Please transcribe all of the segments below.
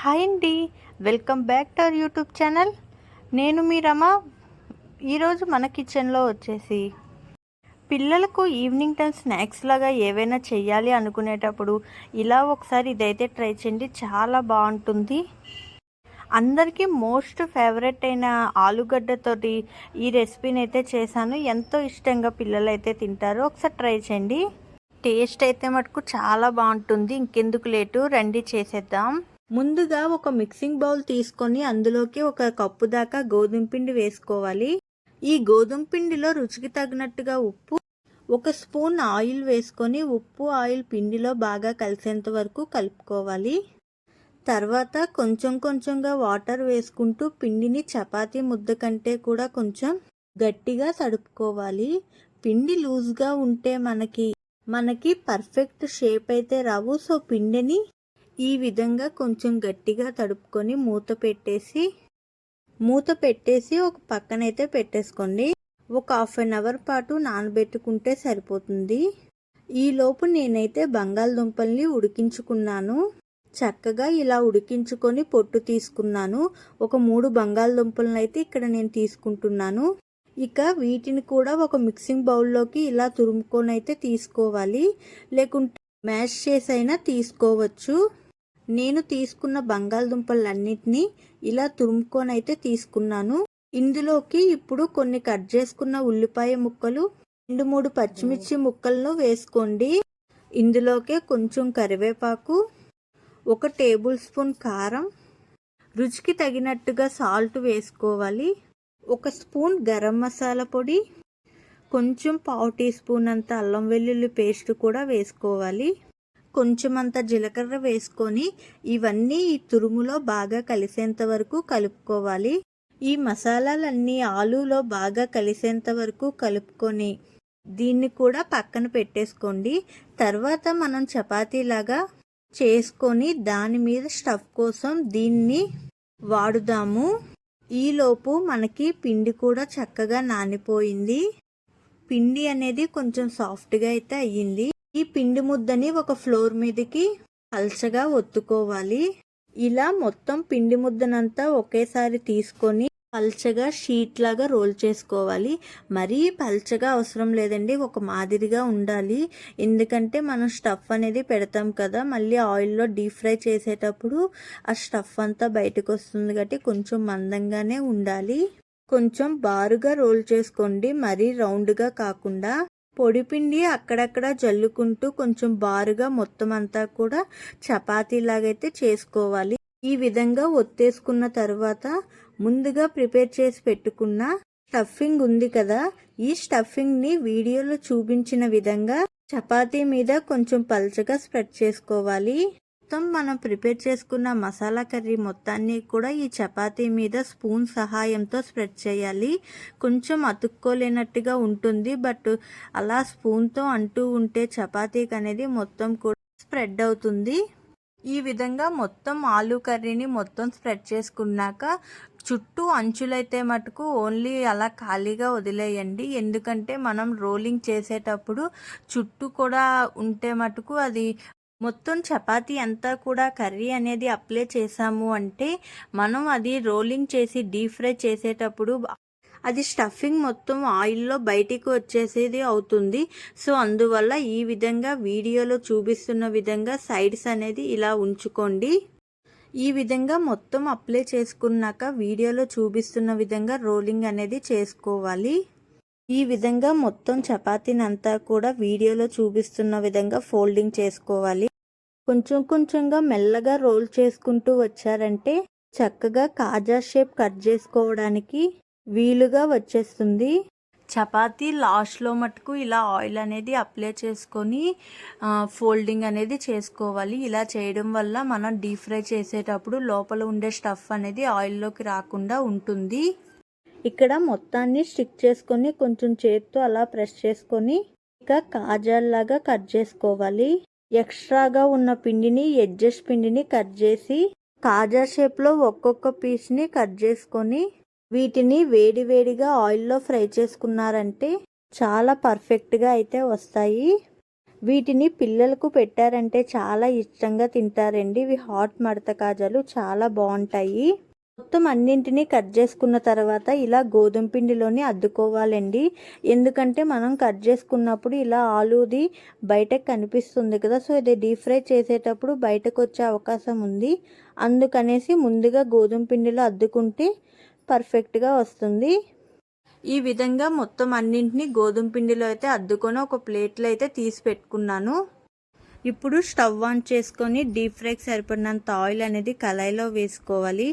Hi అండి, welcome back to our YouTube channel. నేను మీ రమ. ఈరోజు మన కిచెన్లో వచ్చేసి పిల్లలకు ఈవినింగ్ టైం స్నాక్స్ లాగా ఏవైనా చెయ్యాలి అనుకునేటప్పుడు ఇలా ఒకసారి ఇదైతే ట్రై చేయండి, చాలా బాగుంటుంది. అందరికీ మోస్ట్ ఫేవరెట్ అయిన ఆలుగడ్డతోటి ఈ రెసిపీని అయితే చేశాను. ఎంతో ఇష్టంగా పిల్లలు అయితే తింటారు. ఒకసారి ట్రై చేయండి. టేస్ట్ అయితే మటుకు చాలా బాగుంటుంది. ఇంకెందుకు లేటు, రండి చేసేద్దాం. ముందుగా ఒక మిక్సింగ్ బౌల్ తీసుకొని అందులోకి ఒక కప్పు దాకా గోధుమ పిండి వేసుకోవాలి. ఈ గోధుమ పిండిలో రుచికి తగినట్టుగా ఉప్పు, ఒక స్పూన్ ఆయిల్ వేసుకొని ఉప్పు ఆయిల్ పిండిలో బాగా కలిసేంత వరకు కలుపుకోవాలి. తర్వాత కొంచెం కొంచెంగా వాటర్ వేసుకుంటూ పిండిని చపాతీ ముద్ద కంటే కూడా కొంచెం గట్టిగా తడుపుకోవాలి. పిండి లూజ్గా ఉంటే మనకి పర్ఫెక్ట్ షేప్ అయితే రావు. సో పిండిని ఈ విధంగా కొంచెం గట్టిగా తడుపుకొని మూత పెట్టేసి ఒక పక్కనైతే పెట్టేసుకోండి. ఒక హాఫ్ అన్ అవర్ పాటు నానబెట్టుకుంటే సరిపోతుంది. ఈలోపు నేనైతే బంగాళదుంపల్ని ఉడికించుకున్నాను. చక్కగా ఇలా ఉడికించుకొని పొట్టు తీసుకున్నాను. ఒక 3 బంగాళదుంపలను అయితే ఇక్కడ నేను తీసుకుంటున్నాను. ఇక వీటిని కూడా ఒక మిక్సింగ్ బౌల్లోకి ఇలా తురుముకొని అయితే తీసుకోవాలి, లేకుంటే మ్యాష్ చేసైనా తీసుకోవచ్చు. నేను తీసుకున్న బంగాళదుంపలన్నిటినీ ఇలా తురుముకొని అయితే తీసుకున్నాను. ఇందులోకి ఇప్పుడు కొన్ని కట్ చేసుకున్న ఉల్లిపాయ ముక్కలు, 2-3 పచ్చిమిర్చి ముక్కలను వేసుకోండి. ఇందులోకే కొంచెం కరివేపాకు, 1 టేబుల్ స్పూన్ కారం, రుచికి తగినట్టుగా సాల్ట్ వేసుకోవాలి. 1 స్పూన్ గరం మసాలా పొడి, కొంచెం 1/2 టీ స్పూన్ అంత అల్లం వెల్లుల్లి పేస్ట్ కూడా వేసుకోవాలి. కొంచెం అంత జీలకర్ర వేసుకొని ఇవన్నీ ఈ తురుములో బాగా కలిసేంత వరకు కలుపుకోవాలి. ఈ మసాలాలన్నీ ఆలూలో బాగా కలిసేంత వరకు కలుపుకొని దీన్ని కూడా పక్కన పెట్టేసుకోండి. తర్వాత మనం చపాతీలాగా చేసుకొని దాని మీద స్టఫ్ కోసం దీన్ని వాడుదాము. ఈలోపు మనకి పిండి కూడా చక్కగా నానిపోయింది. పిండి అనేది కొంచెం సాఫ్ట్గా అయితే అయ్యింది. ఈ పిండి ముద్దని ఒక ఫ్లోర్ మీదకి పల్చగా ఒత్తుకోవాలి. ఇలా మొత్తం పిండి ముద్దనంతా ఒకేసారి తీసుకొని పల్చగా షీట్ లాగా రోల్ చేసుకోవాలి. మరీ పల్చగా అవసరం లేదండి, ఒక మాదిరిగా ఉండాలి. ఎందుకంటే మనం స్టఫ్ అనేది పెడతాం కదా, మళ్ళీ ఆయిల్లో డీప్ ఫ్రై చేసేటప్పుడు ఆ స్టఫ్ అంతా బయటకు వస్తుంది కాబట్టి కొంచెం మందంగానే ఉండాలి. కొంచెం బారుగా రోల్ చేసుకోండి, మరీ రౌండ్గా కాకుండా. పొడిపిండి అక్కడక్కడ జల్లుకుంటూ కొంచెం బారుగా మొత్తం అంతా కూడా చపాతీలాగైతే చేసుకోవాలి. ఈ విధంగా ఒత్తేసుకున్న తర్వాత ముందుగా ప్రిపేర్ చేసి పెట్టుకున్న స్టఫింగ్ ఉంది కదా, ఈ స్టఫింగ్ని వీడియోలో చూపించిన విధంగా చపాతీ మీద కొంచెం పల్చగా స్ప్రెడ్ చేసుకోవాలి. మొత్తం మనం ప్రిపేర్ చేసుకున్న మసాలా కర్రీ మొత్తాన్ని కూడా ఈ చపాతీ మీద స్పూన్ సహాయంతో స్ప్రెడ్ చేయాలి. కొంచెం అతుక్కోలేనట్టుగా ఉంటుంది, బట్ అలా స్పూన్తో అంటూ ఉంటే చపాతీకి అనేది మొత్తం కూడా స్ప్రెడ్ అవుతుంది. ఈ విధంగా మొత్తం ఆలూ కర్రీని మొత్తం స్ప్రెడ్ చేసుకున్నాక చుట్టూ అంచులైతే మటుకు ఓన్లీ అలా ఖాళీగా వదిలేయండి. ఎందుకంటే మనం రోలింగ్ చేసేటప్పుడు చుట్టూ కూడా ఉంటే మటుకు అది మొత్తం చపాతీ అంతా కూడా కర్రీ అనేది అప్లై చేసాము అంటే మనం అది రోలింగ్ చేసి డీప్ ఫ్రై చేసేటప్పుడు అది స్టఫింగ్ మొత్తం ఆయిల్లో బయటికి వచ్చేసేది అవుతుంది. సో అందువల్ల ఈ విధంగా వీడియోలో చూపిస్తున్న విధంగా సైడ్స్ అనేది ఇలా ఉంచుకోండి. ఈ విధంగా మొత్తం అప్లై చేసుకున్నాక వీడియోలో చూపిస్తున్న విధంగా రోలింగ్ అనేది చేసుకోవాలి. ఈ విధంగా మొత్తం చపాతీని అంతా కూడా వీడియోలో చూపిస్తున్న విధంగా ఫోల్డింగ్ చేసుకోవాలి. కొంచెం కొంచెంగా మెల్లగా రోల్ చేసుకుంటూ వచ్చారంటే చక్కగా కాజా షేప్ కట్ చేసుకోవడానికి వీలుగా వచ్చేస్తుంది. చపాతీ లాస్ట్లో మటుకు ఇలా ఆయిల్ అనేది అప్లై చేసుకొని ఫోల్డింగ్ అనేది చేసుకోవాలి. ఇలా చేయడం వల్ల మనం డీప్ ఫ్రై చేసేటప్పుడు లోపల ఉండే స్టఫ్ అనేది ఆయిల్లోకి రాకుండా ఉంటుంది. ఇక్కడ మొత్తాన్ని స్టిక్ చేసుకొని కొంచెం చేత్తో అలా ప్రెస్ చేసుకొని ఇక కాజాల్లాగా కట్ చేసుకోవాలి. ఎక్స్ట్రాగా ఉన్న పిండిని, ఎడ్జెస్ పిండిని కట్ చేసి కాజా షేప్లో ఒక్కొక్క పీస్ని కట్ చేసుకొని వీటిని వేడివేడిగా ఆయిల్లో ఫ్రై చేసుకున్నారంటే చాలా పర్ఫెక్ట్గా అయితే వస్తాయి. వీటిని పిల్లలకు పెట్టారంటే చాలా ఇష్టంగా తింటారండి. ఇవి హాట్ మడత కాజాలు చాలా బాగుంటాయి. మొత్తం అన్నింటినీ కట్ చేసుకున్న తర్వాత ఇలా గోధుమ పిండిలోని అద్దుకోవాలండి. ఎందుకంటే మనం కట్ చేసుకున్నప్పుడు ఇలా ఆలూది బయటకు కనిపిస్తుంది కదా, సో ఇది డీప్ ఫ్రై చేసేటప్పుడు బయటకు వచ్చే అవకాశం ఉంది. అందుకనేసి ముందుగా గోధుమ పిండిలో అద్దుకుంటే పర్ఫెక్ట్గా వస్తుంది. ఈ విధంగా మొత్తం అన్నింటినీ గోధుమ పిండిలో అయితే అద్దుకొని ఒక ప్లేట్లో అయితే తీసి పెట్టుకున్నాను. ఇప్పుడు స్టవ్ ఆన్ చేసుకొని డీప్ ఫ్రైకి సరిపడినంత ఆయిల్ అనేది కళాయిలో వేసుకోవాలి.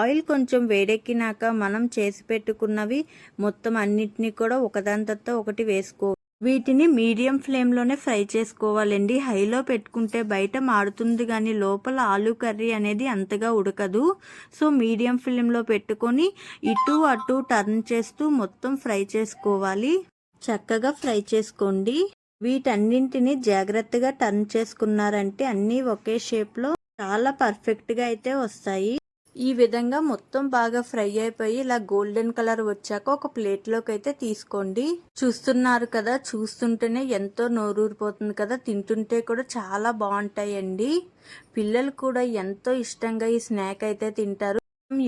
ఆయిల్ కొంచెం వేడెక్కినాక మనం చేసి పెట్టుకున్నవి మొత్తం అన్నిటినీ కూడా ఒకదాని తర్వాత ఒకటి వేసుకోవాలి. వీటిని మీడియం ఫ్లేమ్లోనే ఫ్రై చేసుకోవాలండి. హైలో పెట్టుకుంటే బయట మాడుతుంది కానీ లోపల ఆలూ కర్రీ అనేది అంతగా ఉడకదు. సో మీడియం ఫ్లేమ్లో పెట్టుకొని ఇటు అటు టర్న్ చేస్తూ మొత్తం ఫ్రై చేసుకోవాలి. చక్కగా ఫ్రై చేసుకోండి. వీటన్నింటిని జాగ్రత్తగా టర్న్ చేసుకున్నారంటే అన్నీ ఒకే షేప్లో చాలా పర్ఫెక్ట్గా అయితే వస్తాయి. ఈ విధంగా మొత్తం బాగా ఫ్రై అయిపోయి ఇలా గోల్డెన్ కలర్ వచ్చాక ఒక ప్లేట్లోకి అయితే తీసుకోండి. చూస్తున్నారు కదా, చూస్తుంటేనే ఎంతో నోరూరిపోతుంది కదా, తింటుంటే కూడా చాలా బాగుంటాయండి. పిల్లలు కూడా ఎంతో ఇష్టంగా ఈ స్నాక్ అయితే తింటారు.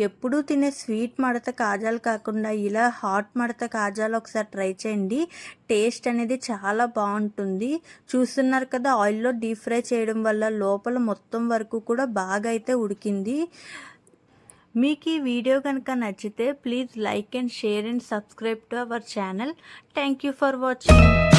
ఎప్పుడూ తినే స్వీట్ మడత కాజాలు కాకుండా ఇలా హాట్ మడత కాజాలు ఒకసారి ట్రై చేయండి. టేస్ట్ అనేది చాలా బాగుంటుంది. చూస్తున్నారు కదా, ఆయిల్లో డీప్ ఫ్రై చేయడం వల్ల లోపల మొత్తం వరకు కూడా బాగా అయితే ఉడికింది. మీకు ఈ వీడియో కనుక నచ్చితే please like and share and subscribe to our channel. Thank you for watching.